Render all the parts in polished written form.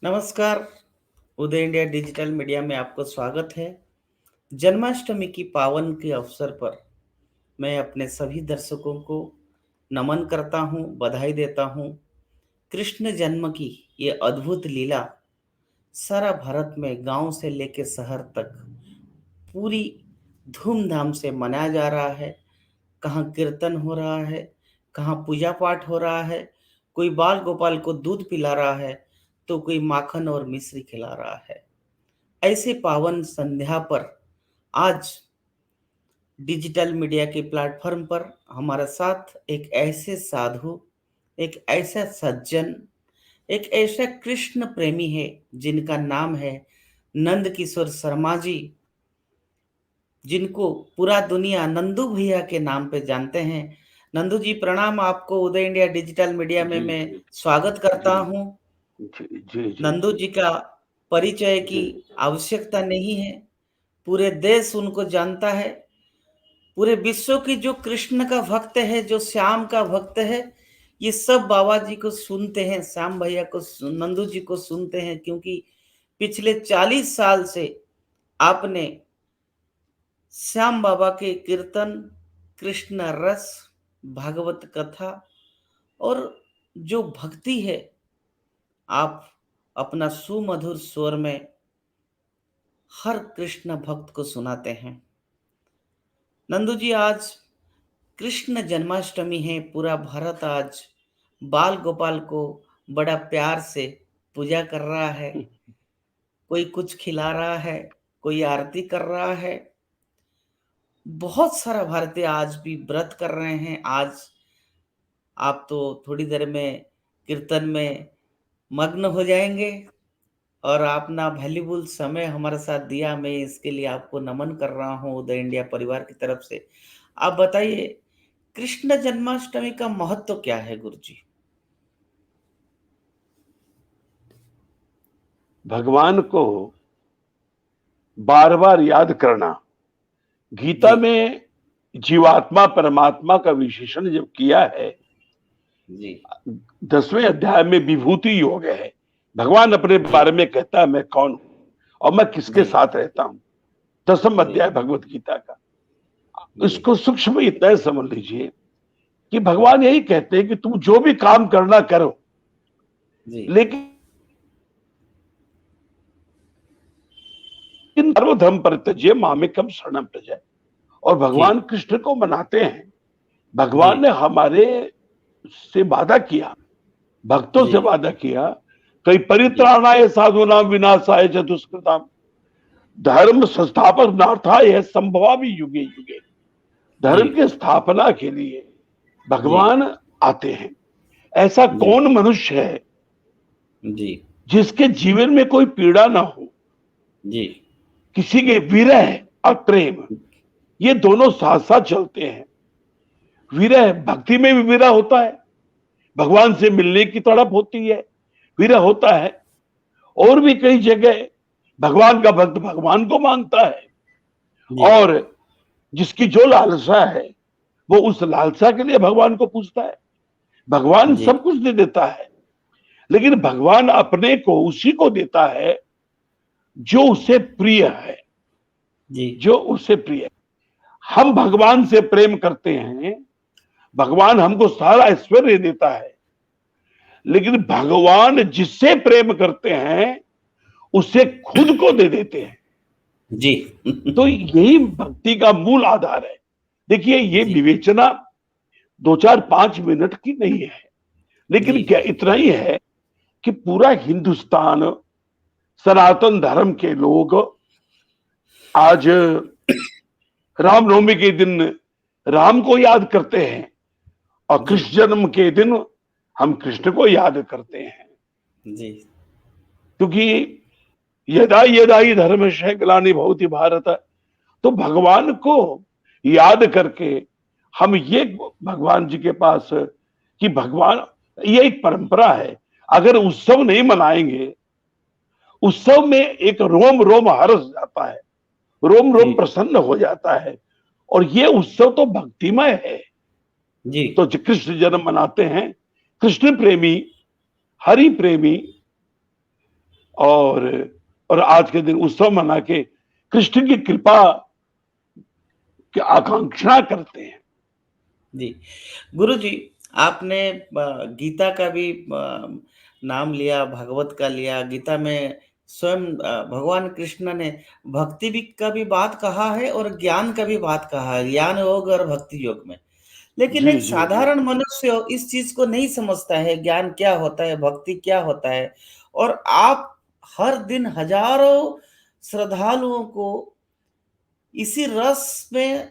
नमस्कार। उदय India digital media में आपको स्वागत है। जन्माष्टमी की पावन के अवसर पर मैं अपने सभी दर्शकों को नमन करता हूं, बधाई देता हूं। कृष्ण जन्म की ये अद्भुत लीला सारा भारत में गांव से लेकर शहर तक पूरी धूमधाम से मनाया जा रहा है। कहाँ कीर्तन हो रहा है, कहाँ पूजा पाठ हो रहा है, कोई बाल गोपाल को दूध पिला रहा है, तो कोई माखन और मिश्री खिला रहा है। ऐसे पावन संध्या पर आज डिजिटल मीडिया के प्लेटफॉर्म पर हमारे साथ एक ऐसे साधु, एक ऐसा सज्जन, एक ऐसा कृष्ण प्रेमी है जिनका नाम है नंद किशोर शर्मा जी, जिनको पूरा दुनिया नंदू भैया के नाम पे जानते हैं। नंदू जी प्रणाम, आपको उदय इंडिया डिजिटल मीडिया में जी मैं जी स्वागत करता जी हूं। जी जी जी नंदू जी का परिचय की जी आवश्यकता नहीं है, पूरे देश उनको जानता है। पूरे विश्व की जो कृष्ण का भक्त है, जो श्याम का भक्त है, ये सब बाबा जी को सुनते हैं, श्याम भैया को, नंदू जी को सुनते हैं, क्योंकि पिछले 40 साल से आपने श्याम बाबा के कीर्तन, कृष्ण रस, भागवत कथा और जो भक्ति है, आप अपना सुमधुर स्वर में हर कृष्ण भक्त को सुनाते हैं। नंदू जी, आज कृष्ण जन्माष्टमी है। पूरा भारत आज बाल गोपाल को बड़ा प्यार से पूजा कर रहा है। कोई कुछ खिला रहा है, कोई आरती कर रहा है। बहुत सारा भारतीय आज भी व्रत कर रहे हैं। आज आप तो थोड़ी देर में कीर्तन में मग्न हो जाएंगे और अपना वैल्यूबल समय हमारे साथ दिया, मैं इसके लिए आपको नमन कर रहा हूँ उदय इंडिया परिवार की तरफ से। आप बताइए, कृष्ण जन्माष्टमी का महत्व क्या है गुरुजी? भगवान को बार बार याद करना। गीता जी में जीवात्मा परमात्मा का विशेषण जब किया है, जी 10वें अध्याय में विभूति योग है। भगवान अपने जी बारे में कहता है, मैं कौन हूं और मैं किसके जी साथ रहता हूं। 10वां जी अध्याय भगवत गीता का। जी इसको सूक्ष्म इतना ही समझ लीजिए कि भगवान यही कहते हैं कि तुम जो भी काम करना करो, जी लेकिन सर्वधर्म परित्यज्य मामेकम शरणम प्रजय। और जी भगवान कृष्ण को मनाते हैं। जी भगवान ने हमारे से वादा किया, भक्तों जी से वादा किया, कई जी परित्राणाय साधूनाम विनाशाय च दुष्कृताम धर्म संस्थापनार्थाय संभवामि युगे युगे। जी धर्म की स्थापना के लिए जी भगवान आते हैं। ऐसा जी कौन मनुष्य है जी जिसके जीवन में कोई पीड़ा ना हो। जी किसी के विरह और प्रेम, ये दोनों साथ साथ चलते हैं। विरह, भक्ति में भी विरह होता है, भगवान से मिलने की तड़प होती है, विरह होता है। और भी कई जगह भगवान का भक्त भगवान को मांगता है, जी और जिसकी जो लालसा है वो उस लालसा के लिए भगवान को पूछता है। भगवान जी सब कुछ दे देता है, लेकिन भगवान अपने को उसी को देता है जो उसे प्रिय है, जी जो उससे प्रिय है। हम भगवान से प्रेम करते हैं, भगवान हमको सारा ऐश्वर्य देता है, लेकिन भगवान जिससे प्रेम करते हैं उसे खुद को दे देते हैं। जी तो यही भक्ति का मूल आधार है। देखिए, ये जी विवेचना 2 4 5 मिनट की नहीं है, जी लेकिन क्या इतना ही है कि पूरा हिंदुस्तान, सनातन धर्म के लोग आज रामनवमी के दिन राम को याद करते हैं, और जी कृष्ण जन्म के दिन हम कृष्ण को याद करते हैं। जी क्योंकि यदा यदा ही धर्मस्य ग्लानि भवति भारत, तो भगवान को याद करके हम ये भगवान जी के पास कि भगवान, ये एक परंपरा है। अगर उत्सव नहीं मनाएंगे, उत्सव में एक रोम रोम हर्ष जाता है, रोम रोम जी प्रसन्न हो जाता है। और ये उत्सव तो भक्तिमय है। जी तो कृष्ण जन्म मनाते हैं। कृष्ण प्रेमी, हरि प्रेमी और और आज के दिन उत्सव मना के कृष्ण की कृपा की आकांक्षा करते हैं। जी। गुरुजी, आपने गीता का भी नाम लिया, भागवत का लिया। गीता में स्वयं भगवान कृष्ण ने भक्ति भी का भी बात कहा है और ज्ञान का भी बात कहा है, ज्ञान योग और भक्ति योग में। लेकिन जी, एक जी, जी। साधारण मनुष्य इस चीज़ को नहीं समझता है, ज्ञान क्या होता है, भक्ति क्या होता है। और आप हर दिन हज़ारों श्रद्धालुओं को इसी रस में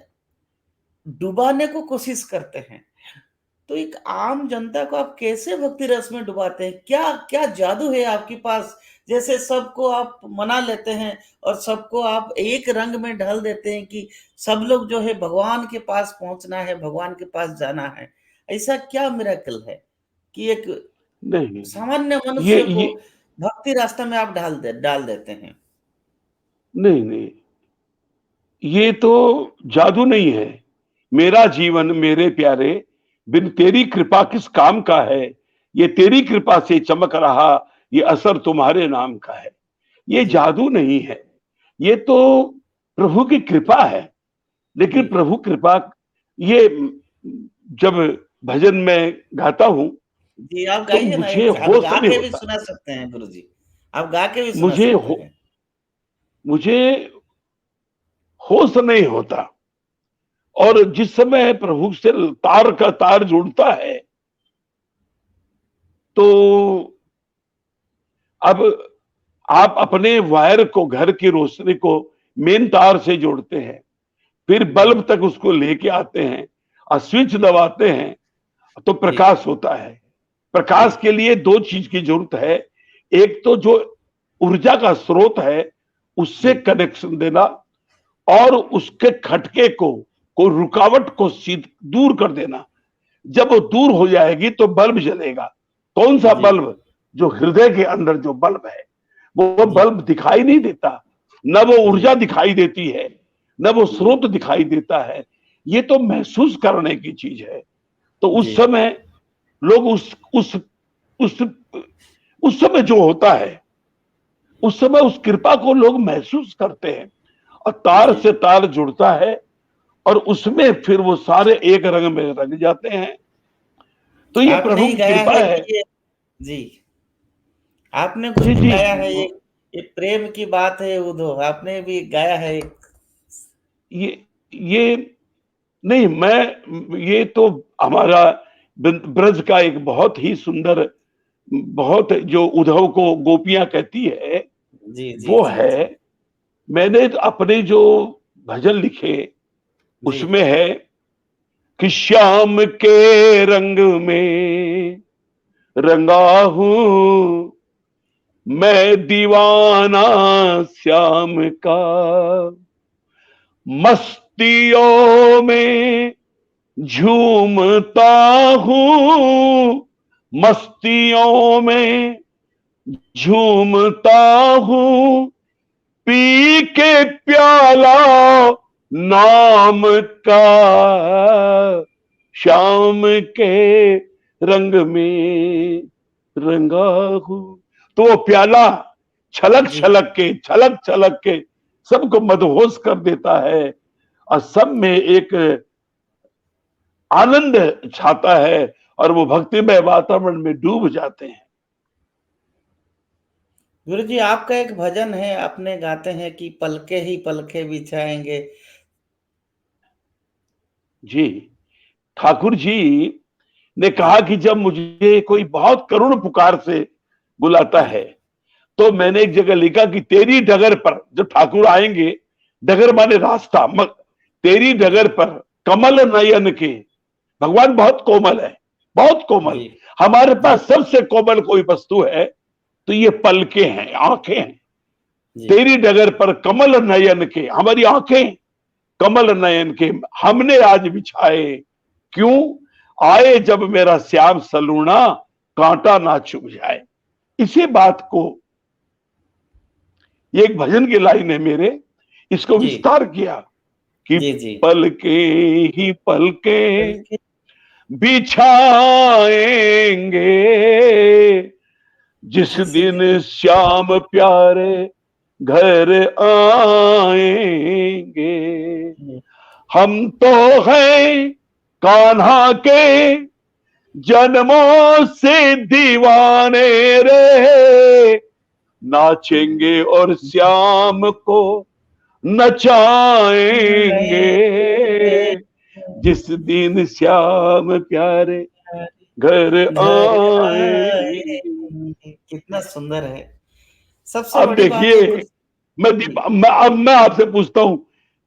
डुबाने को कोशिश करते हैं। तो एक आम जनता को आप कैसे भक्ति रस में डुबाते हैं? क्या क्या जादू है आपके पास? जैसे सबको आप मना लेते हैं और सबको आप एक रंग में ढाल देते हैं कि सब लोग जो है भगवान के पास पहुँचना है, भगवान के पास जाना है। ऐसा क्या मिरेकल है कि एक नहीं, नहीं, नहीं। सामान्य ये मनुष्य को ये भक्ति रास्ते में आप डाल देते हैं? नहीं, नहीं। ये तो जादू नहीं है। मेरा जीवन मेरे प्यारे बिन तेरी कृपा किस काम का है? ये तेरी कृपा से चमक रहा, ये असर तुम्हारे नाम का है। ये जी, जादू नहीं है। ये तो प्रभु की कृपा है। लेकिन जी। प्रभु कृपा ये जब भजन में गाता हूं जी, आप तो गाइए ना मुझे एक आप होश गा नहीं के भी होता। सुना सकते हैं गुरुजी। आप गा के भी सुना मुझे सकते हो हैं। मुझे होश नहीं होता। और जी, जिस समय प्रभु से तार का तार जुड़ता है तो अब आप अपने वायर को घर की रोशनी को मेन तार से जोड़ते हैं, फिर जी, बल्ब तक उसको लेके आते हैं और स्विच दबाते हैं तो जी, प्रकाश होता है। जी, प्रकाश के लिए दो चीज की जरूरत है। एक तो जो ऊर्जा का स्रोत है उससे जी, कनेक्शन देना और उसके खटके को रुकावट को दूर कर देना। जब वो दूर हो जाएगी तो बल्ब जलेगा। कौन सा जी, बल्ब? जो हृदय के अंदर जो बल्ब है वो जी, बल्ब दिखाई नहीं देता। न वो जी, ऊर्जा दिखाई देती है, न वो जी, स्रोत दिखाई देता है। ये तो महसूस करने की चीज है। तो उस जी, समय लोग उस उस समय जो होता है उस समय उस कृपा को लोग महसूस करते हैं और तार जी। से तार जुड़ता है और उसमें फिर वो सारे एक रंग में रंग जाते हैं। तो ये आपने प्रभु ही की गाया कृपा है है। कि ये जी, आपने जी, कुछ जी। गाया है ये प्रेम की बात है उदो आपने भी गाया है एक ये नहीं, मैं ये तो हमारा ब्रज का एक बहुत ही सुंदर, बहुत जो उद्धव को गोपियां कहती है जी, जी, वो जी, है। जी, मैंने तो अपने जो भजन लिखे जी, उसमें है कि श्याम के रंग में रंगा हूं मैं दीवाना श्याम का, मस्तियों में झूमता हूं मस्तियों में झूमता हूं पी के प्याला नाम का, शाम के रंग में रंगा हूं। तो वो प्याला जी। छलक छलक के सबको मदहोश कर देता है और सब में एक आनंद छाता है और वो भक्तिमय वातावरण में डूब जाते हैं। गुरुजी आपका एक भजन है आपने गाते हैं कि पलके ही पलके बिछाएँगे। जी, ठाकुर जी ने जी, कहा कि जब मुझे कोई बहुत करुण पुकार से बुलाता जी, है तो मैंने एक जगह लिखा कि तेरी डगर पर जब ठाकुर आएंगे, डगर जी, माने रास्ता, तेरी डगर जी, पर कमल नयन के, भगवान बहुत कोमल है, बहुत कोमल। जी, हमारे जी, पास सबसे कोमल कोई वस्तु है तो ये पलके हैं, आंखें हैं। जी, तेरी डगर पर कमल नयन के, हमारी आंखें कमल नयन के हमने आज बिछाए, क्यों? आए जब मेरा श्याम सलूना कांटा ना चुभ जाए। इसी बात को, ये एक भजन की लाइन है मेरे, इसको जी, विस्तार किया कि जी, जी। पलके ही पलके पलके बिछाएंगे जिस दिन श्याम प्यारे घर आएंगे, हम तो हैं कान्हा के जन्मों से दीवाने रे, नाचेंगे और श्याम को नचाएंगे, जिस दिन श्याम प्यारे घर आएंगे। कितना सुंदर है। सबसे अब बड़ी बात है देखिए, अब मैं आपसे पूछता हूं,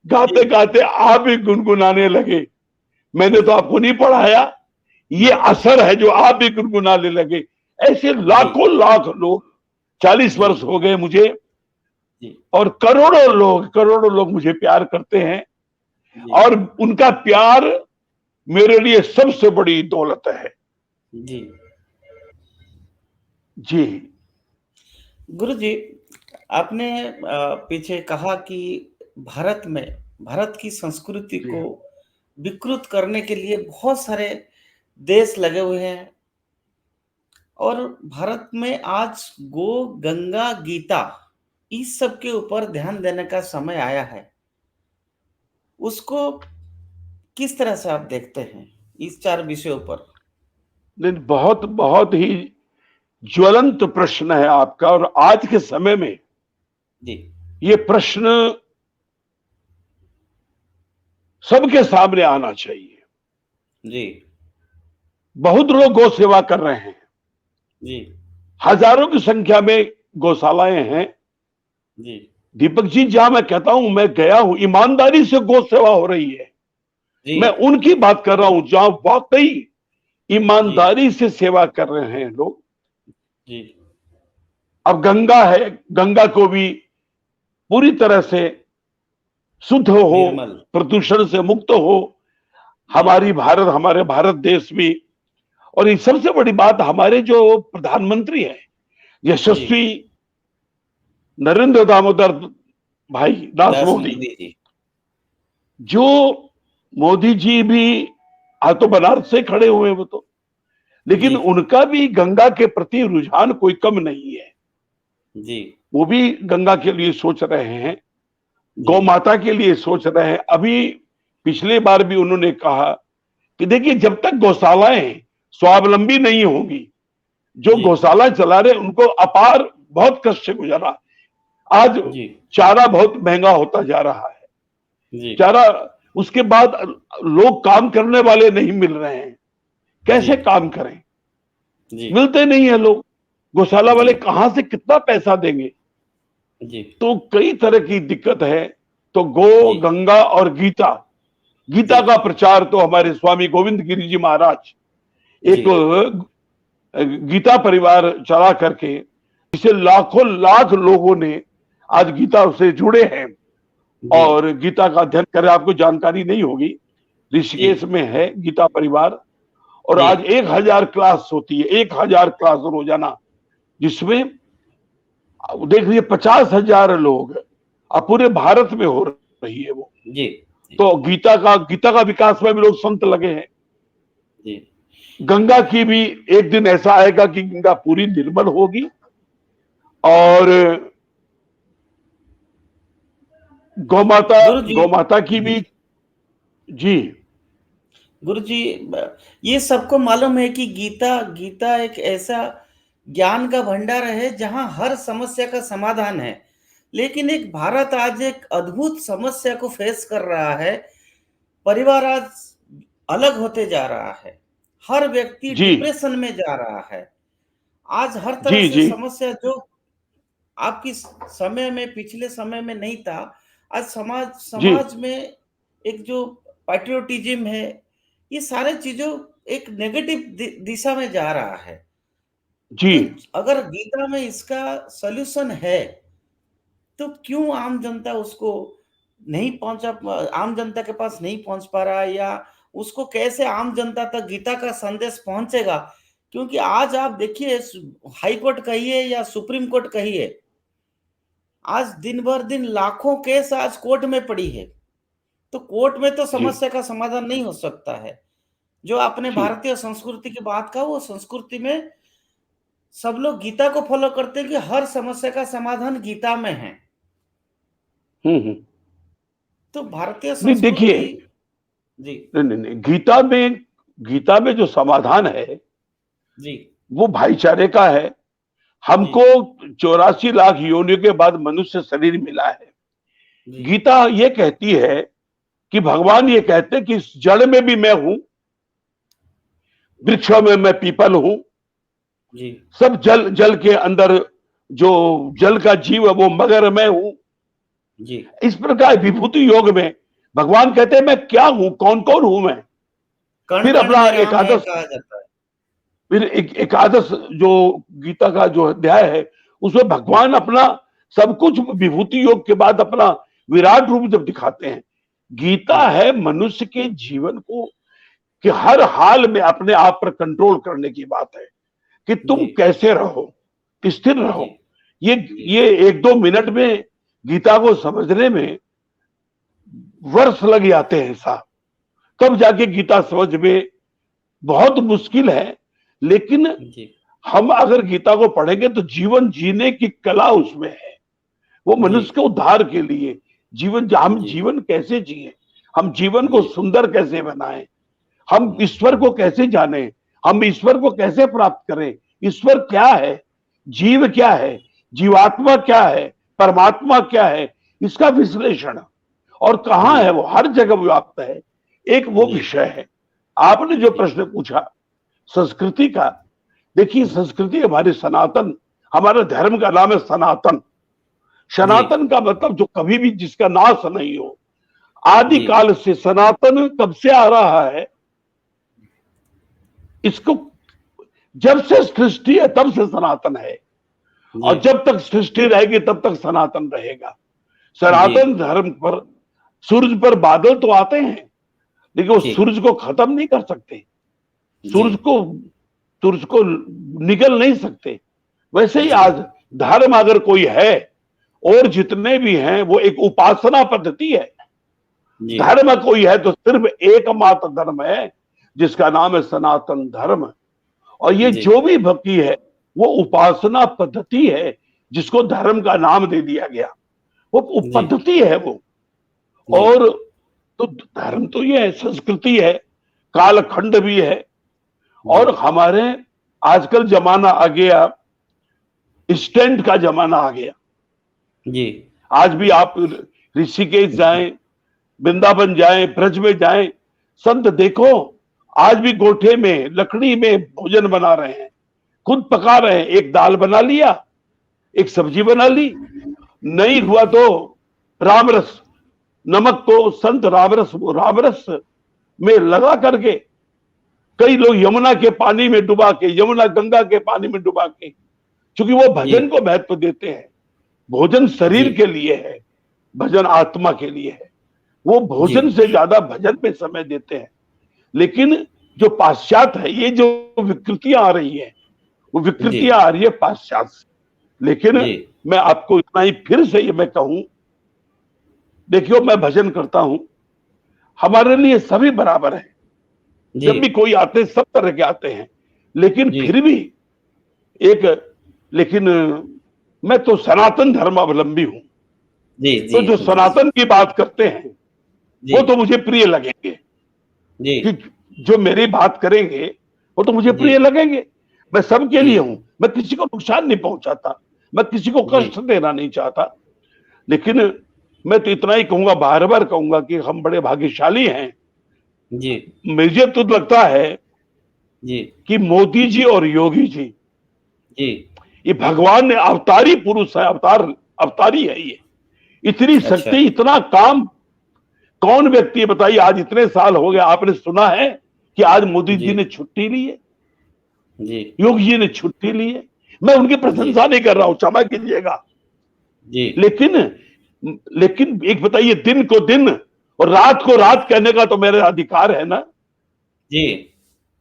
गाते गाते आप भी गुनगुनाने लगे। मैंने तो आपको नहीं पढ़ाया, ये असर है जो आप भी गुनगुनाने लगे। ऐसे लाखों लाख लोग, 40 वर्ष हो गए मुझे, और करोड़ों लोग मुझे प्यार करते हैं, और उनका प्यार मेरे लिए सबसे बड़ी दौलत है। जी जी गुरु जी, आपने पीछे कहा कि भारत की संस्कृति को विकृत करने के लिए बहुत सारे देश लगे हुए हैं, और भारत में आज गो, गंगा, गीता, इस सब के ऊपर ध्यान देने का समय आया है। उसको किस तरह से आप देखते हैं, इस 4 विषयों पर? बहुत बहुत ही ज्वलंत प्रश्न है आपका, और आज के समय में जी ये प्रश्न सबके सामने आना चाहिए। जी बहुत लोग गौ सेवा कर रहे हैं, जी हजारों की संख्या में गौशालाएं हैं। जी दीपक जी, जहां मैं कहता हूं, मैं गया हूं, ईमानदारी से गौ सेवा हो रही है। जी मैं उनकी बात कर रहा हूं जहां वाकई जी ईमानदारी से सेवा कर रहे हैं लोग। जी अब गंगा है, गंगा को भी पूरी तरह से शुद्ध हो, निर्मल। प्रदूषण से मुक्त हो, हमारे भारत देश भी। और ये सबसे बड़ी बात, हमारे जो प्रधानमंत्री हैं, यशस्वी नरेंद्र दामोदर भाई दास दास मोदी, मोदी जी। जो मोदी जी भी आज तो बनारस से खड़े हुए हैं वो तो, लेकिन जी उनका भी गंगा के प्रति रुझान कोई कम नहीं है। जी वो भी गंगा के लिए सोच रहे हैं, गौ जी माता के लिए सोच रहे हैं। अभी पिछले बार भी उन्होंने कहा कि देखिए, जब तक गौशालाएं स्वावलंबी नहीं होंगी, जो जी गौशाला चला रहे उनको अपार बहुत कष्ट से गुजरा। आज जी चारा बहुत महंगा होता जा रहा है, जी चारा, उसके बाद लोग काम करने वाले नहीं मिल रहे हैं, कैसे काम करें? जी मिलते नहीं है लोग, गौशाला वाले कहां से कितना पैसा देंगे? जी तो कई तरह की दिक्कत है। तो गो, जी गंगा और गीता, गीता का प्रचार तो हमारे स्वामी गोविंद गिरी जी महाराज एक गीता परिवार चला करके, जिसे लाखों लाख लोगों ने आज गीता से जुड़े हैं और गीता का अध्ययन कर, आपको जानकारी नहीं होगी, ऋषिकेश में है गीता परिवार, और आज 1000 क्लास होती है, 1000 क्लास रोजाना, जिसमें देख लीजिए 50,000 लोग, अब पूरे भारत में हो रही है वो। जी तो गीता का विकास में भी लोग संत लगे हैं। जी गंगा की भी एक दिन ऐसा आएगा कि गंगा पूरी निर्मल होगी, और गौमाता की भी। जी गुरुजी, ये सबको मालूम है कि गीता एक ऐसा ज्ञान का भंडार है जहां हर समस्या का समाधान है। लेकिन एक भारत आज एक अद्भुत समस्या को फेस कर रहा है। परिवार आज अलग होते जा रहा है, हर व्यक्ति जी डिप्रेशन में जा रहा है। आज हर तरह जी से जी समस्या जो आपकी समय में, पिछले समय में नहीं था, आज जी समाज में एक जो पैट्रियोटिज्म है, ये सारे चीजों एक नेगेटिव दिशा में जा रहा है। जी तो अगर गीता में इसका सॉल्यूशन है, तो क्यों आम जनता उसको नहीं पहुंचा, आम जनता के पास नहीं पहुंच पा रहा है, या उसको कैसे आम जनता तक गीता का संदेश पहुंचेगा? क्योंकि आज आप देखिए, हाई कोर्ट कहिए या सुप्रीम कोर्ट कहिए, आज दिन भर दिन लाखों केस आज कोर्ट में पड़ी है। तो कोर्ट में तो जी समस्या का समाधान नहीं हो सकता है। जो आपने जी भारतीय संस्कृति की बात कहा, वो संस्कृति में सब लोग गीता को फॉलो करते हैं कि हर समस्या का समाधान गीता में है। हम्म। तो भारतीय नहीं देखिए, संस्कृति। जी। नहीं नहीं नहीं, गीता में जो समाधान है जी। वो भाईचारे का है। जी। हमको 84 लाख योनियों के बाद मनुष्य शरीर मिला है। जी। गीता ये कहती है कि भगवान ये कहते हैं कि इस जड़ में भी मैं हूं, वृक्षों में मैं पीपल हूं, जी। सब जल जल के अंदर जो जल का जीव है वो मगर मैं हूं। जी। इस प्रकार विभूति योग में भगवान कहते हैं मैं क्या हूं, कौन कौन हूं मैं। कण फिर कण अपना में राम है एकादश, कहा जाता है। फिर एकादश जो गीता का जो अध्याय है उसमें जी। भगवान अपना सब कुछ विभूति योग के बाद अपना विराट रूप जब दिखाते हैं। गीता जी। है मनुष्य के जीवन को कि हर हाल में अपने आप पर कंट्रोल करने की बात है कि तुम जी। कैसे रहो, स्थिर जी। रहो। ये जी। ये 1-2 मिनट में गीता को समझने में वर्ष लग जाते हैं साहब, तब जाके गीता समझ में बहुत मुश्किल है। लेकिन जी। हम अगर गीता को पढ़ेंगे तो जीवन जीने की कला उसमें है। वो जी। मनुष्य के उद्धार के लिए हम जी। जीवन कैसे जिए, हम जीवन को जी। सुंदर कैसे बनाएं, हम जी। ईश्वर को कैसे जाने, हम ईश्वर को कैसे प्राप्त करें, ईश्वर क्या है, जीव क्या है, जीवात्मा क्या है, परमात्मा क्या है, इसका विश्लेषण और कहां जी। है वो, हर जगह व्याप्त है। एक वो जी। विषय है। आपने जो जी। प्रश्न पूछा संस्कृति का, देखिए संस्कृति हमारी सनातन, हमारे धर्म का नाम है सनातन। जी। सनातन का मतलब जो कभी भी जिसका नाश नहीं हो। जी। आदिकाल से सनातन कब से आ रहा है, इसको जब से सृष्टि है तब से सनातन है, जी। और जब तक सृष्टि रहेगी तब तक सनातन रहेगा। जी। सनातन धर्म पर सूरज पर बादल तो आते हैं लेकिन वो जी। सूरज को खत्म नहीं कर सकते, जी। सूरज को सूरज को निगल नहीं सकते। वैसे ही जी। आज धर्म अगर कोई है और जितने भी हैं वो एक उपासना पद्धति है। जी। धर्म कोई है तो सिर्फ एकमात्र धर्म है जिसका नाम है सनातन धर्म। और ये जी। जो भी भक्ति है वो उपासना पद्धति है जिसको धर्म का नाम दे दिया गया। वो जी। पद्धति है वो। जी। और तो धर्म तो ये है, संस्कृति है, कालखंड भी है। जी। और हमारे आजकल जमाना आ गया, स्टैंड का जमाना आ गया। जी। आज भी आप ऋषिकेश जाएं, वृंदावन जाएं, ब्रज में जाएं, संत देखो आज भी गोठे में लकड़ी में भोजन बना रहे हैं, खुद पका रहे हैं। एक दाल बना लिया, एक सब्जी बना ली, नहीं हुआ तो रामरस, नमक को संत रामरस में लगा करके, कई लोग यमुना के पानी में डुबा के, यमुना गंगा के पानी में डुबा के, क्योंकि वो जी। भजन को महत्व देते हैं। भोजन जी। शरीर के लिए है, भजन आत्मा के लिए है। वो जी। भोजन से ज्यादा भजन पे समय देते हैं। लेकिन जो पाश्चात्य है, ये जो विकृतियां आ रही है वो जी। विकृतियां आ रही है पाश्चात्य से। लेकिन जी। मैं आपको इतना ही फिर से ये मैं कहूं, देखियो मैं भजन करता हूं, हमारे लिए सभी बराबर है। जी। जब भी कोई आते हैं सब तरह के आते हैं, लेकिन जी। फिर भी एक, लेकिन मैं तो सनातन धर्मावलंबी हूं। जी। तो जी। जो जी। सनातन की बात करते हैं जी। वो तो मुझे प्रिय लगेंगे, जी। कि जो मेरी बात करेंगे वो तो मुझे जी। प्रिय लगेंगे। मैं सबके जी। लिए हूं, मैं किसी को नुकसान नहीं पहुंचाता, मैं किसी को जी। कष्ट देना नहीं चाहता। लेकिन मैं तो इतना ही कहूंगा, बार बार कहूंगा कि हम बड़े भाग्यशाली हैं। जी। मुझे तो लगता है जी। कि मोदी जी और योगी जी, जी। ये भगवान ने अवतारी पुरुष है, अवतारी है ये। इतनी अच्छा। शक्ति, इतना काम कौन व्यक्ति है बताइए, आज इतने साल हो गए आपने सुना है कि आज मोदी जी। जी ने छुट्टी ली है, जी। योगी जी ने छुट्टी ली है। मैं उनकी जी। प्रशंसा नहीं कर रहा हूं, क्षमा कीजिएगा। जी। लेकिन लेकिन एक बताइए, दिन को दिन और रात को रात कहने का तो मेरा अधिकार है ना। जी।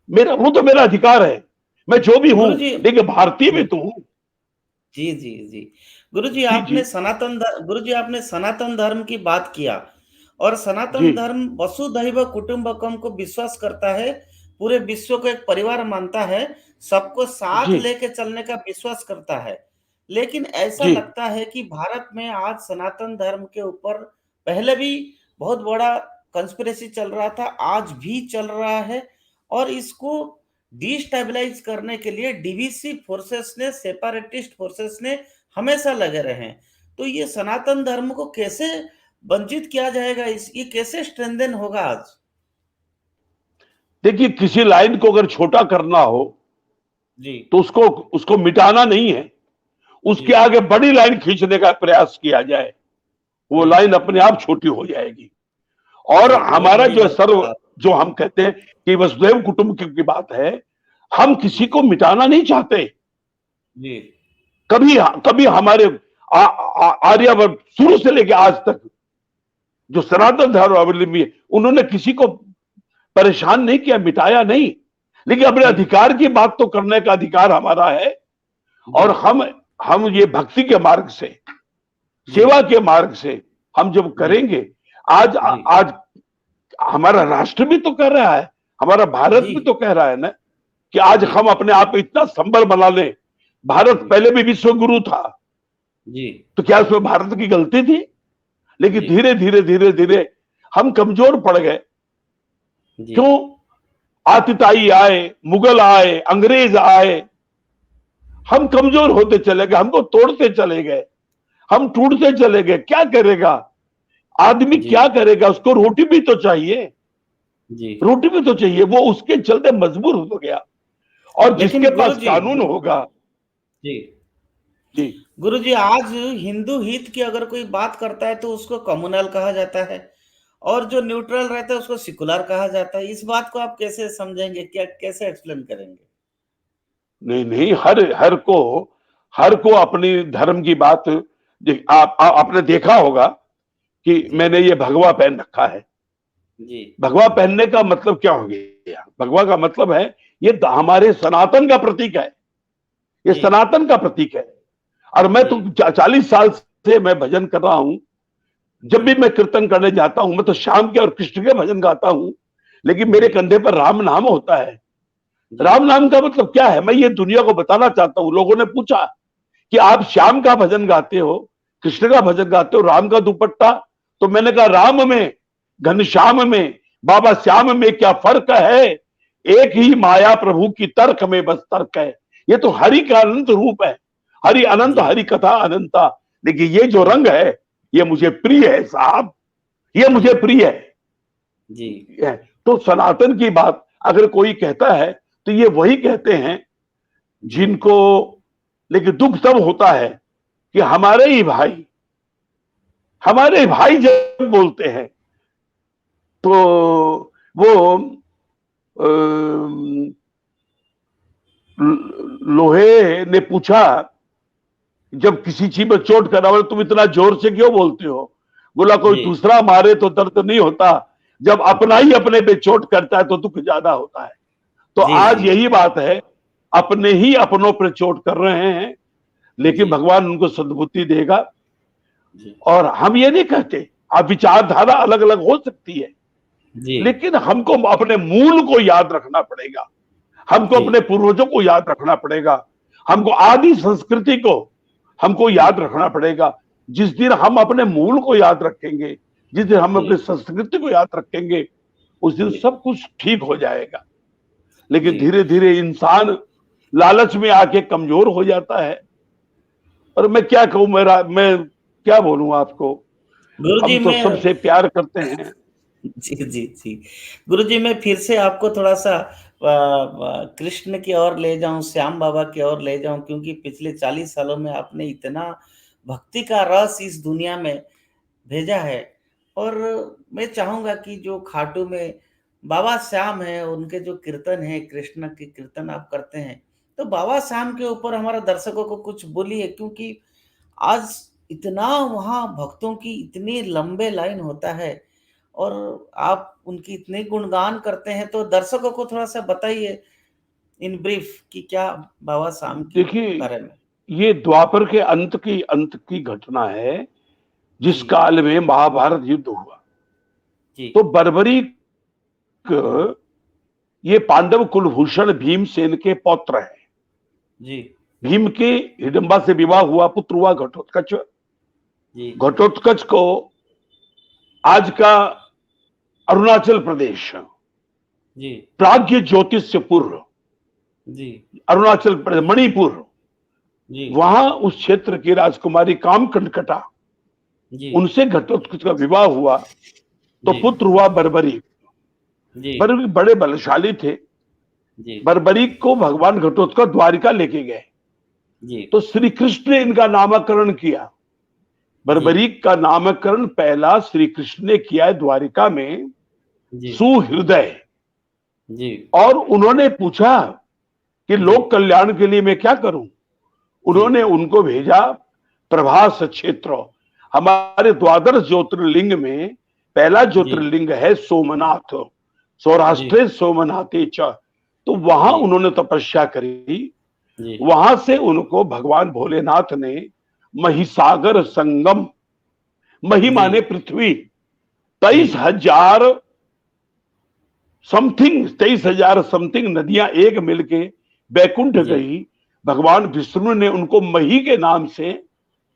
मेरा वो तो मेरा अधिकार है, मैं जो भी हूं, गुरु जी। लेकिन भारतीय भी जी। तो हूं। जी। जी। जी। गुरुजी जी जी। गुरुजी आपने सनातन धर्म की बात किया, और जी सनातन धर्म वसुधैव कुटुंबकम को विश्वास करता है, पूरे विश्व को एक परिवार मानता है। सबको साथ जी, लेके चलने का विश्वास करता है। लेकिन ऐसा जी, लगता है कि भारत में आज सनातन धर्म के ऊपर पहले भी बहुत बड़ा कंस्पिरेसी चल रहा था, आज भी चल रहा है और इसको डिस्टेबलाइज़ करने के लिए डीवीसी फोर्सेस ने, सेपरेटिस्ट फोर्सेस ने हमेशा लगे रहे हैं। तो ये सनातन धर्म को कैसे वंचित किया जाएगा, इस ये कैसे स्ट्रेंथन होगा आज? देखिए किसी लाइन को अगर छोटा करना हो जी, तो उसको उसको मिटाना नहीं है, जी, उसके आगे बड़ी लाइन खींचने का प्रयास किया जाए, वो जी, लाइन अपने आप छोटी हो जाएगी। और जी, बहुत हमारा बड़ी जो बात सर्व, कहा। जो हम कहते हैं कि वसुधैव कुटुंब की बात है, हम किसी जी, को मिटाना नहीं चाहते। जी, कभी कभी हमारे आर्यवर्त शुरू से लेकर आज तक जो सनातन धर्मावलंबी है, उन्होंने किसी को परेशान नहीं किया, मिटाया नहीं, लेकिन अपने जी, अधिकार की बात तो करने का अधिकार हमारा है। जी, और हम ये भक्ति के मार्ग से, जी, सेवा के मार्ग से हम जब जी, करेंगे, आज जी, आज हमारा राष्ट्र भी तो कर रहा है, हमारा भारत जी, भी तो कह रहा है ना कि आज जी, हम अपने आप में इतना संबल बना लें। भारत जी, पहले भी विश्व गुरु था, जी, तो क्या उसमें भारत की गलती थी? लेकिन जी, धीरे धीरे धीरे धीरे हम कमजोर पड़ गए। जी, क्यों? आतिताई आए, मुगल आए, अंग्रेज आए, हम कमजोर होते चले गए, हमको तोड़ते चले गए, हम टूटते चले गए। क्या करेगा आदमी, जी, क्या करेगा? उसको रोटी भी तो चाहिए, जी। रोटी भी तो चाहिए। वो उसके चलते मजबूर हो गया। और लेकिन जिसके पास गुरुजी कानून होगा, जी, जी, गुरुजी आज हिंदू हित की अगर कोई बात करता है तो उसको कम्युनल कहा जाता है और जो न्यूट्रल रहता है उसको सेकुलर कहा जाता है। इस बात को आप कैसे समझेंगे? क्या कैसे एक्सप्लेन करेंगे? नहीं नहीं, हर को अपनी धर्म की बात, आपने देखा होगा कि जी, मैंने ये भगवा पहन रखा है। जी, भगवा पहनने का मतलब क्या हो गया? भगवा का मतलब है ये हमारे सनातन का प्रतीक है, ये जी, सनातन का प्रतीक है। और मैं जी, तो 40 साल से मैं भजन कर रहा हूं। जब जी, भी मैं कीर्तन करने जाता हूं, मैं तो श्याम के और कृष्ण के भजन गाता हूं, लेकिन मेरे जी, कंधे पर राम नाम होता है। जी, राम नाम का मतलब क्या है? मैं ये दुनिया को बताना चाहता हूं। लोगों ने पूछा कि आप श्याम का भजन गाते हो, कृष्ण का भजन गाते हो, राम का दुपट्टा, तो मैंने कहा राम में, घनश्याम में, बाबा श्याम में क्या फर्क है? एक ही माया प्रभु की तर्क में बस तर्क है। ये तो हरि का अनंत रूप है, हरि अनंत, जी, हरि कथा अनंता। लेकिन ये जो जी, रंग है, ये मुझे प्रिय है साहब, ये जी, मुझे प्रिय जी, है। तो सनातन की बात अगर कोई कहता है तो ये वही कहते हैं जी, जिनको, लेकिन दुख तब होता है कि हमारे भाई जब बोलते हैं तो वो लोहे ने पूछा, जब किसी चीज में चोट करा, बोले तुम इतना जोर से क्यों बोलते हो? बोला कोई जी, दूसरा मारे तो दर्द नहीं होता, जब अपना ही अपने पे चोट करता है तो दुख ज्यादा होता है। तो जी, आज जी, यही बात है, अपने ही अपनों पर चोट कर रहे हैं, लेकिन जी, भगवान उनको सद्बुद्धि देगा। जी, और हम ये नहीं कहते, आप विचारधारा अलग अलग हो सकती है, जी, लेकिन हमको अपने मूल को याद रखना पड़ेगा, हमको जी, अपने पूर्वजों को याद रखना पड़ेगा, हमको आदि संस्कृति को हमको जी, याद रखना पड़ेगा। जिस दिन हम अपने मूल को याद रखेंगे, जिस दिन हम जी, अपने संस्कृति को याद रखेंगे, उस दिन जी, सब कुछ ठीक हो जाएगा। लेकिन जी। धीरे धीरे इंसान लालच में आके कमजोर हो जाता है। और मैं क्या कहूं, मैं क्या बोलूं आपको? गुरुजी हम तो मैं सबसे प्यार करते हैं। जी, जी, जी। गुरुजी मैं फिर से आपको थोड़ा-सा कृष्ण की ओर ले जाऊँ, श्याम बाबा की ओर ले जाऊँ क्योंकि पिछले 40 सालों में आपने इतना भक्ति का रस इस दुनिया में भेजा है और मैं चाहूँगा कि जो खाटू में बाबा श्याम हैं, उनके जो कीर्तन हैं, कृष्ण के कीर्तन आप करते हैं, तो बाबा श्याम के ऊपर हमारे दर्शकों को कुछ बोलिए क्योंकि आज इतना वहाँ भक्तों की इतनी लंबे लाइन होता है और आप उनकी इतने गुणगान करते हैं, तो दर्शकों को थोड़ा-सा बताइए इन ब्रीफ कि क्या बाबा साहब के देखिए, बारे में? ये द्वापर के अंत की घटना है, जिस जी, काल में महाभारत युद्ध हुआ। जी, तो बर्बरीक ये पांडव कुलभूषण भीमसेन के पौत्र हैं। जी भीम के हिडंबा से विवाह हुआ, पुत्र हुआ घटोत्कच। जी घटोत्कच को आज का अरुणाचल प्रदेश, जी प्राग्ञ ज्योतिषपुर, जी अरुणाचल प्रदेश, मणिपुर, जी वहां उस क्षेत्र की राजकुमारी कामकंटकटा, जी उनसे घटोत्कच का विवाह हुआ। तो जी पुत्र हुआ बर्बरीक। जी बर्बरीक बड़े बलशाली थे। जी बर्बरीक को भगवान घटोत्कच द्वारिका लेके गए, जी तो श्री कृष्ण ने इनका नामकरण किया। बर्बरीक का नामकरण पहला श्री कृष्ण ने किया है द्वारिका में, जी सुहृदय। जी और उन्होंने पूछा कि लोक कल्याण के लिए मैं क्या करूं। उन्होंने उनको भेजा प्रभास क्षेत्र। हमारे द्वादश ज्योतिर्लिंग में पहला ज्योतिर्लिंग है सोमनाथ, सौराष्ट्र सोमनाथे च। तो वहां जी उन्होंने तपस्या करी। जी वहां से उनको भगवान भोलेनाथ ने महिसागर संगम, मही जी माने पृथ्वी, 23,000 समथिंग, 23,000 समथिंग नदियां एक मिलके बैकुंठ जी गई। भगवान विष्णु ने उनको मही के नाम से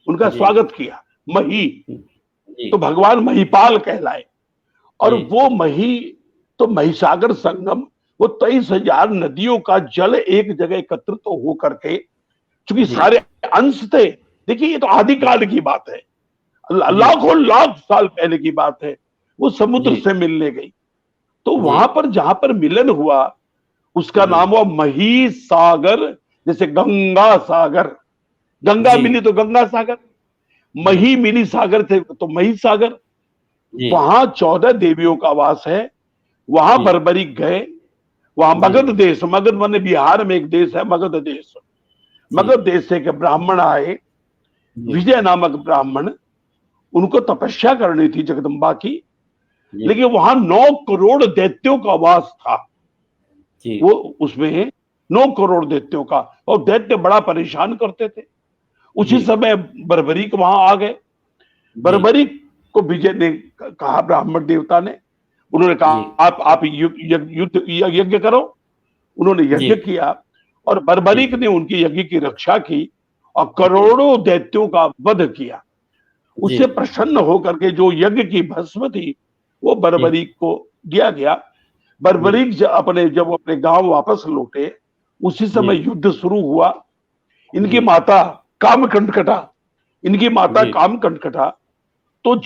उनका जी स्वागत किया, मही। जी तो भगवान महिपाल कहलाए। और जी वो मही, तो महिसागर संगम, वो 23,000 नदियों का जल एक जगह एकत्रित तो हो करके, चूंकि जी सारे अंश थे। देखिए ये तो आदिकाल की बात है, जी लाखों लाख साल पहले की बात है। वो समुद्र जी से मिलने गई। तो जी वहां पर जहां पर मिलन हुआ, उसका जी नाम हुआ मही सागर। जैसे गंगा सागर, गंगा जी मिली तो गंगा सागर, जी मही मिली सागर थे तो मही सागर। जी वहां 14 देवियों का वास है। वहां जी बर्बरीक गए। वहां जी मगध देश, मगध माने बिहार में एक देश है मगध देश। जी मगध देश से एक ब्राह्मण आए, जी विजय नामक ब्राह्मण। उनको तपस्या करनी थी जगदम्बा की, जी लेकिन वहां 9 करोड़ दैत्यों का वास था। जी वो उसमें 9 करोड़ दैत्यों का, और दैत्य बड़ा परेशान करते थे। उसी जी समय बर्बरीक वहां आ गए। जी बर्बरीक को विजय ने कहा, ब्राह्मण देवता ने, उन्होंने जी कहा आप युद्ध यज्ञ करो। उन्होंने जी यज्ञ किया और जी बर्बरीक ने उनकी यज्ञ की रक्षा की और करोड़ों दैत्यों का वध किया। जी उससे प्रसन्न होकर के जो यज्ञ की भस्म थी वो जी बर्बरीक को दिया गया। बर्बरीक जब अपने गांव वापस लौटे, उसी जी समय युद्ध शुरू हुआ। इनकी जी माता कामकंटकटा, इनकी माता जी कामकंटकटा, तो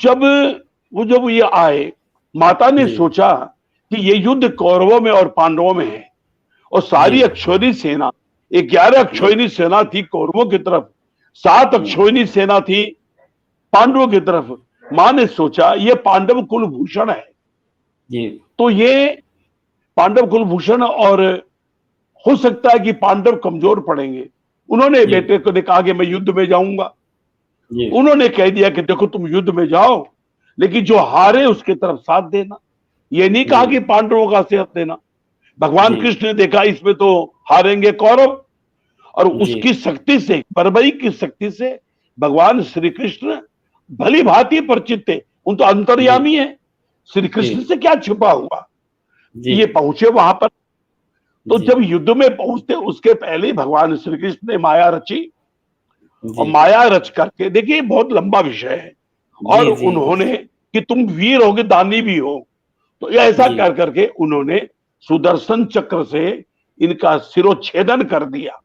जब ये आए, माता ने जी सोचा कि ये युद्ध कौरवों में और पांडवों में है, और जी सारी अक्षौहिणी सेना, 11 जी अक्षौहिणी सेना थी कौरवों की तरफ, 7 अक्षौहिणी सेना थी पांडवों की तरफ। मां ने सोचा ये पांडव कुलभूषण है, जी तो ये पांडव कुलभूषण, और हो सकता है कि पांडव कमजोर पड़ेंगे। उन्होंने जी बेटे को ने कहा कि मैं युद्ध में जाऊंगा। जी उन्होंने कह दिया कि देखो तुम युद्ध में जाओ, लेकिन जो हारे उसके तरफ साथ देना। ये नहीं कहा कि पांडवों का साथ देना। भगवान जी कृष्ण ने देखा इसमें तो हारेंगे कौरव, और जी उसकी शक्ति से, बर्बरीक की शक्ति से भगवान श्री कृष्ण भली भांति परिचित थे। उन तो जी अंतर्यामी है, श्री कृष्ण से क्या छिपा हुआ। जी ये पहुंचे वहां पर। तो जी जब युद्ध में पहुंचते उसके पहले ही भगवान श्री कृष्ण ने माया रची, और जी माया रच करके, देखिए बहुत लंबा विषय है, और जी जी उन्होंने कि तुम वीर होगे दानी भी हो, तो ऐसा जी कर करके उन्होंने सुदर्शन चक्र से इनका सिरोच्छेदन कर दिया।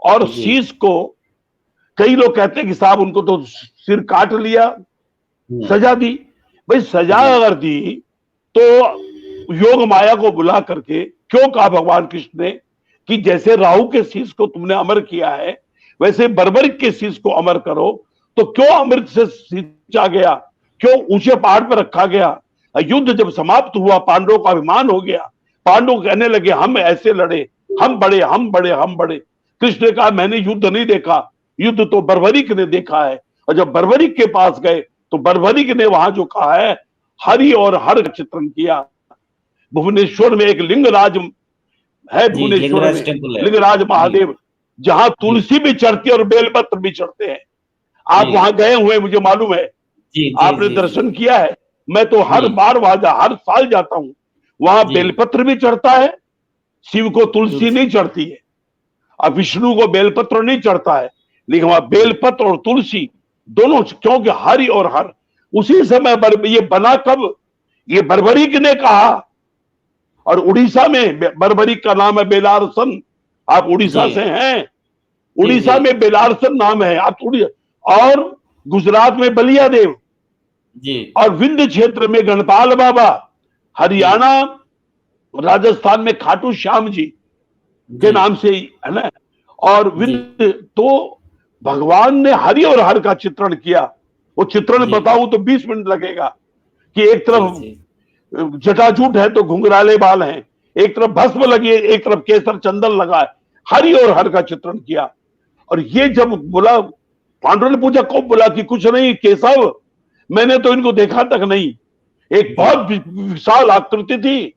और जी शीश को, कई लोग कहते हैं कि साहब उनको तो सिर काट लिया, सजा दी। भाई सजा जी अगर दी तो योग माया को बुला करके क्यों कहा भगवान कृष्ण ने कि जैसे राहु के शीश को तुमने अमर किया है, वैसे बर्बरीक के शीश को अमर करो। तो क्यों अमृत से सींचा गया, क्यों ऊंचे पहाड़ पर रखा गया। युद्ध जब समाप्त हुआ, पांडवों का अभिमान हो गया। पांडव कहने लगे हम ऐसे लड़े, हम बड़े, हम बड़े, हम बड़े। कृष्ण ने कहा मैंने युद्ध नहीं देखा, युद्ध तो बर्बरीक ने देखा है। और जब बर्बरीक के पास गए तो बर्बरीक ने वहां जो कहा है, हरि और हर चित्रण किया। भुवनेश्वर में एक लिंगराज है, जी भुवनेश्वर लिंगराज में टेम्पल है। लिंगराज जी महादेव, जहां जी तुलसी भी चढ़ती है और बेलपत्र भी चढ़ते हैं। जी आप वहां गए हुए मुझे मालूम है, जी जी आपने जी जी दर्शन किया है। मैं तो जी हर बार वहां हर साल जाता हूं। वहां जी बेलपत्र भी चढ़ता है शिव को तुलसी नहीं चढ़ती है, अब विष्णु को बेलपत्र नहीं चढ़ता है, लेकिन वहां बेलपत्र और तुलसी दोनों, क्योंकि हरि और हर उसी समय ये बना कब, ये बर्बरीक ने कहा। और उड़ीसा में बर्बरीक का नाम है बेलारसन, आप उड़ीसा से हैं, उड़ीसा में बेलारसन नाम है आप और गुजरात में बलिया देव जी, और विंध्य क्षेत्र में गणपाल बाबा, हरियाणा राजस्थान में खाटू श्याम जी के नाम से है ना। और विंध्य तो भगवान ने हरि और हर का चित्रण किया। वो चित्रण बताऊं तो 20 मिनट लगेगा कि एक तरफ जटाजूट है तो घुंघराले बाल हैं, एक तरफ भस्म लगी है, एक तरफ केसर चंदन लगा है, हरि और हर का चित्रण किया। और ये जब बोला, पांडवों ने पूछा कब, बोला कि कुछ नहीं केशव, मैंने तो इनको देखा तक नहीं, एक बहुत विशाल आकृति थी,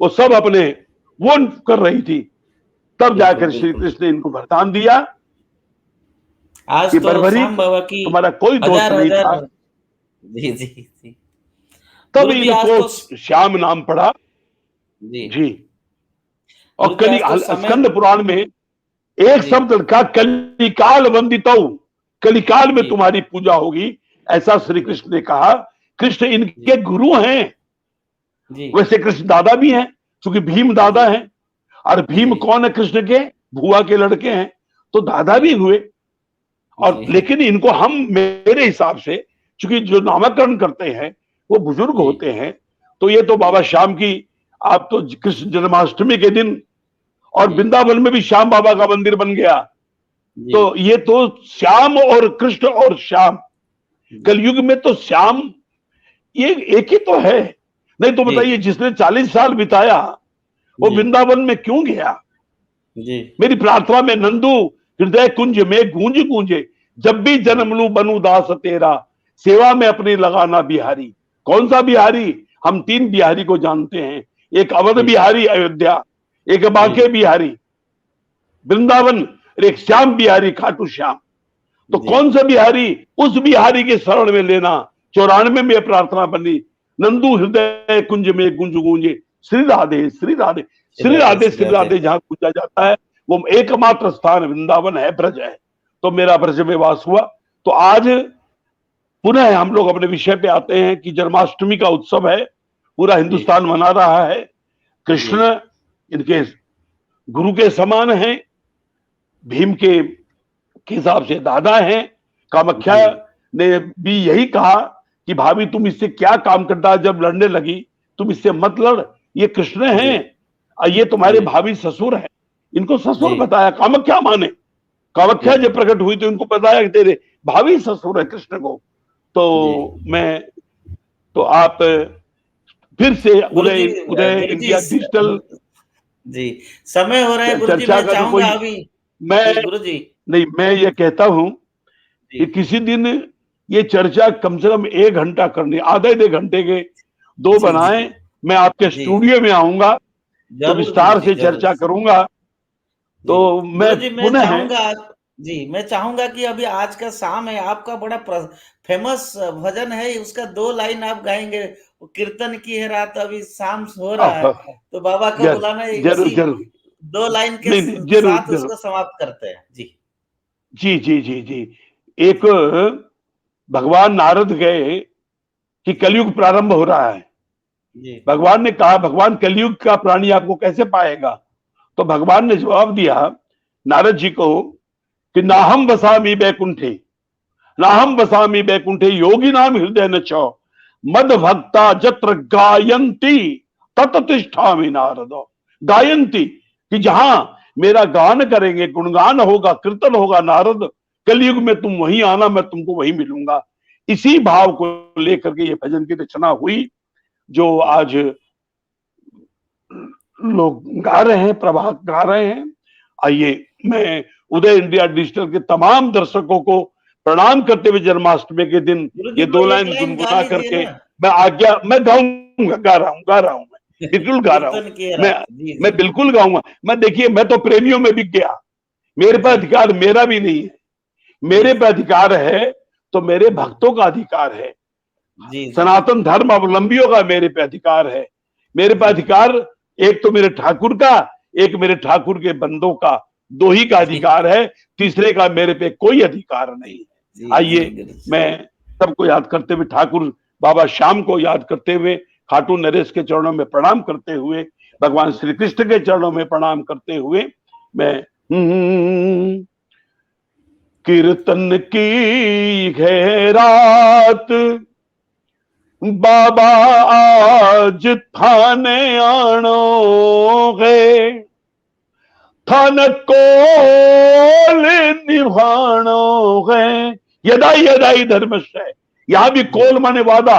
वो सब अपने वो कर रही थी। तब जाकर श्री कृष्ण ने इनको वरदान दिया आज कि तो बर्बरी बाबा की तुम्हारा कोई दोष नहीं था। जी जी जी, तब इनको श्याम नाम पड़ा जी। और स्कंद पुराण में एक शब्द लिखा, कलिकाल वंदितौ, कलिकाल में तुम्हारी पूजा होगी, ऐसा श्री कृष्ण ने कहा। कृष्ण इनके गुरु हैं, वैसे कृष्ण दादा भी हैं, क्योंकि भीम दादा हैं। और भीम कौन है? कृष्ण के भुआ के लड़के हैं, तो दादा भी हुए। और लेकिन इनको हम, मेरे हिसाब से, क्योंकि जो नामकरण करते हैं वो बुजुर्ग होते हैं, तो ये तो बाबा श्याम की, आप तो कृष्ण जन्माष्टमी के दिन, और वृंदावन में भी श्याम बाबा का मंदिर बन गया, तो ये तो श्याम और कृष्ण और श्याम, कलयुग में तो श्याम ये एक ही तो है। नहीं तो बताइए, जिसने 40 साल बिताया वो वृंदावन में क्यों गया? मेरी प्रार्थना में, नंदू हृदय कुंज में गूंज गूंजे, जब भी जन्म लूं बनूं दास तेरा, सेवा में अपनी लगाना बिहारी। कौन सा बिहारी? हम 3 बिहारी को जानते हैं, एक अवध बिहारी अयोध्या, एक बांके बिहारी वृंदावन, एक श्याम बिहारी खाटू श्याम। तो कौन सा बिहारी? उस बिहारी के शरण में लेना। 94 में प्रार्थना बनी, नंदू हृदय कुंज में गूंज गूंजे, श्री राधे श्री राधे श्री राधे श्री राधे, जहां पूजा जाता है वो एकमात्र स्थान वृंदावन है, ब्रज है। तो मेरा ब्रज में वास हुआ। तो आज पुनः हम लोग अपने विषय पे आते हैं कि जन्माष्टमी का उत्सव है, पूरा हिंदुस्तान मना रहा है। कृष्ण इनके गुरु के समान हैं, भीम के हिसाब से दादा हैं। कामाख्या ने भी यही कहा कि भाभी तुम इससे क्या काम करता है, जब लड़ने लगी तुम इससे मत लड़, ये कृष्ण हैं, ये तुम्हारे भाभी ससुर हैं। इनको ससुर बताया, कामाख्या माने, कामाख्या जब प्रकट हुई तो इनको बताया कि तेरे भाभी ससुर है कृष्ण को। तो मैं, तो आप फिर से उदय इंडिया डिजिटल जी, समय हो रहा है गुरुजी, मैं चाहूंगा अभी, मैं गुरुजी नहीं, मैं ये कहता हूं कि किसी दिन ये चर्चा कम से कम 1 घंटा करनी, आधे 1 घंटे के 2 बनाएं। मैं आपके स्टूडियो में आऊंगा तो विस्तार से चर्चा करूंगा। तो मैं पुनः मैं चाहूंगा कि अभी आज का शाम है, आपका बड़ा फेमस भजन है, उसका 2 लाइन आप गाएंगे। कीर्तन की है रात, अभी शाम हो रहा है, तो बाबा का बुलाना है, जरूर जरूर 2 लाइन के साथ उसको समाप्त करते हैं। जी जी जी जी जी। एक भगवान नारद गए कि कलयुग प्रारंभ हो रहा है। भगवान ने कहा, भगवान कलयुग का प्राणी आपको कैसे पाएगा? तो भगवान ने जवाब दिया नारद जी को कि नाहम बसामी बैकुंठे, नाहम बसामी बैकुंठे योगी नाम हृदय न चौ, मद भक्ता जत्र गायंती तत तिष्ठामि नारद। गायंती कि जहां मेरा गान करेंगे, गुणगान होगा, कीर्तन होगा, नारद कलयुग में तुम वहीं आना, मैं तुमको वहीं मिलूंगा। इसी भाव को लेकर के ये भजन की रचना हुई, जो आज लोग गा रहे हैं, प्रभात गा रहे हैं। आइए, मैं उदय इंडिया डिजिटल के तमाम दर्शकों को प्रणाम करते हुए जन्माष्टमी के दिन ये 2 लाइन गुनगुना करके मैं आज्ञा, मैं गाऊंगा, गा रहा हूं मैं बिल्कुल गा रहा हूं, मैं बिल्कुल गाऊंगा। मैं, देखिए, मैं तो प्रेमियों में बिक गया, मेरे पर अधिकार मेरा भी नहीं है, मेरे पर अधिकार है तो मेरे भक्तों का अधिकार है, सनातन धर्म अवलंबियों का मेरे पे अधिकार है। मेरे पे अधिकार एक तो मेरे ठाकुर का, एक मेरे ठाकुर के बंदों का दो ही का अधिकार है, तीसरे का मेरे पे कोई अधिकार नहीं है। आइए मैं सबको याद करते हुए, ठाकुर बाबा श्याम को याद करते हुए, खाटू नरेश के चरणों में प्रणाम करते हुए, भगवान श्री कृष्ण के चरणों में प्रणाम करते हुए मैं कीर्तन की है रात, बाबा आज थाने आणो है, थान कोल निभाणो है। यदाई यदाई धर्मश्य, यहां भी कोल माने वादा,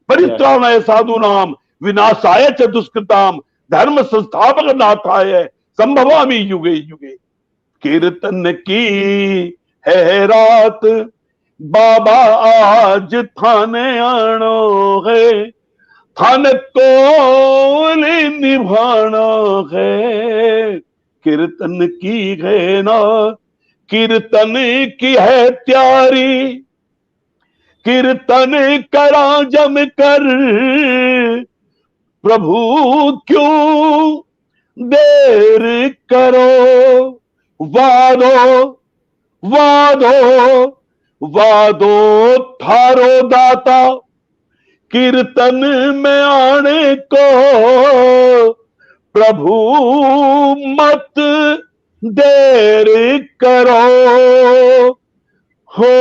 परित्राणाय साधु नाम, विनाशाय च दुष्कृताम, धर्म संस्थापक नाथाय संभवामि युगे युगे। कीर्तन की है रात, बाबा आज थाने आणो है, थान कोल निभाणो है। कीर्तन की है ना, कीर्तन की है त्यारी, कीर्तन करा जम कर, प्रभु क्यों देर करो, वादो वादो वादो थारो दाता, कीर्तन में आने को, प्रभु मत देर करो, हो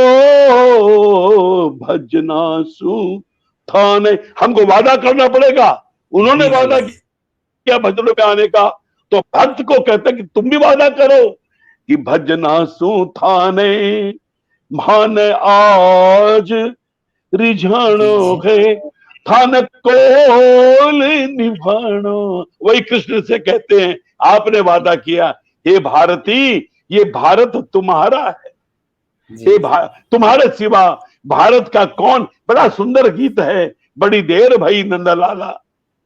भजना सु थाने। हमको वादा करना पड़ेगा, उन्होंने वादा किया भजनों में आने का, तो भक्त को कहते हैं कि तुम भी वादा करो कि भजना सु थाने, मान आज रिझाणो है, थान कोल निभाणो। वही कृष्ण से कहते हैं, आपने वादा किया, हे भारती ये भारत तुम्हारा है, ये तुम्हारे सिवा भारत का कौन। बड़ा सुंदर गीत है, बड़ी देर भई नंदलाला,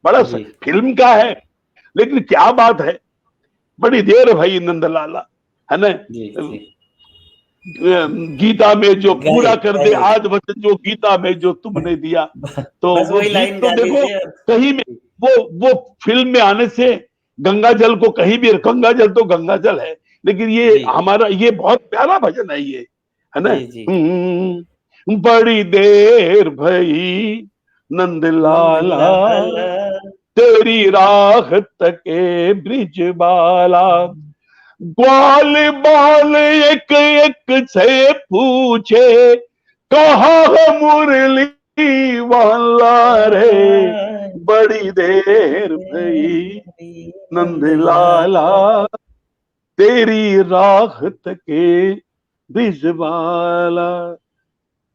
बड़ा फिल्म का है, लेकिन क्या बात है, बड़ी देर भई नंदलाला, है ना। गीता में जो पूरा कर दे आज वचन जो गीता में जो तुमने दिया, तो वो गीत तो देखो कहीं में वो फिल्म में आने से गंगा जल को कहीं भी, गंगा जल तो गंगा जल है, लेकिन ये हमारा ये बहुत प्यारा भजन है, ये है ना। बड़ी देर भई नंदलाला, तेरी राह तके ब्रिज बाला, ग्वाल बाल एक एक से पूछे, कहा मुरली वाला रे, बड़ी देर भई नंदलाला, तेरी राह तके ब्रिज बाला।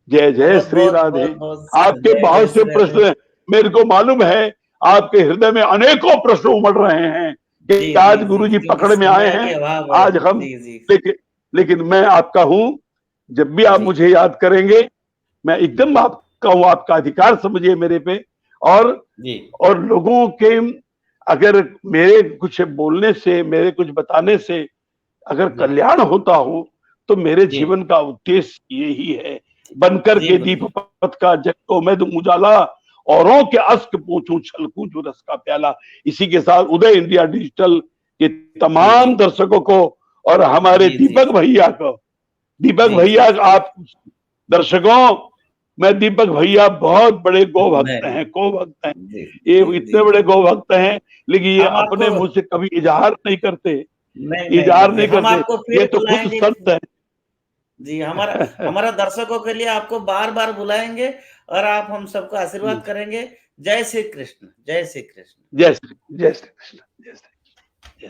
जय जय श्री राधे। आपके बहुत से प्रश्न हैं, मेरे को मालूम है आपके हृदय में अनेकों प्रश्न उमड़ रहे हैं कि आज गुरुजी पकड़ में आए हैं, आज हम, लेकिन मैं आपका हूं, जब भी आप मुझे याद करेंगे मैं एकदम आपका हूं, आपका अधिकार समझिए मेरे पे। और लोगों के अगर मेरे कुछ बोलने से, मेरे कुछ बताने से अगर कल्याण होता हो, तो मेरे जीवन का उद्देश्य यही है, बनकर के दीप पथ का जग को मैं दूं उजाला, औरों के अश्क पूछूं छलकूं जो रस का प्याला। इसी के साथ उदय इंडिया डिजिटल के तमाम दर्शकों को और हमारे दीपक भैया को, दीपक भैया आप दर्शकों, मैं दीपक भैया बहुत बड़े गो भक्त हैं, गो भक्त हैं, ये इतने बड़े गो भक्त हैं, लेकिन ये अपने मुंह से कभी इजहार नहीं करते, इजहार नहीं करते, ये तो खुद संत है जी। हमारा दर्शकों के लिए आपको बार बार बुलाएंगे और आप हम सबको आशीर्वाद करेंगे। जय श्री कृष्ण, जय श्री कृष्ण, जय श्री कृष्ण, जय श्री।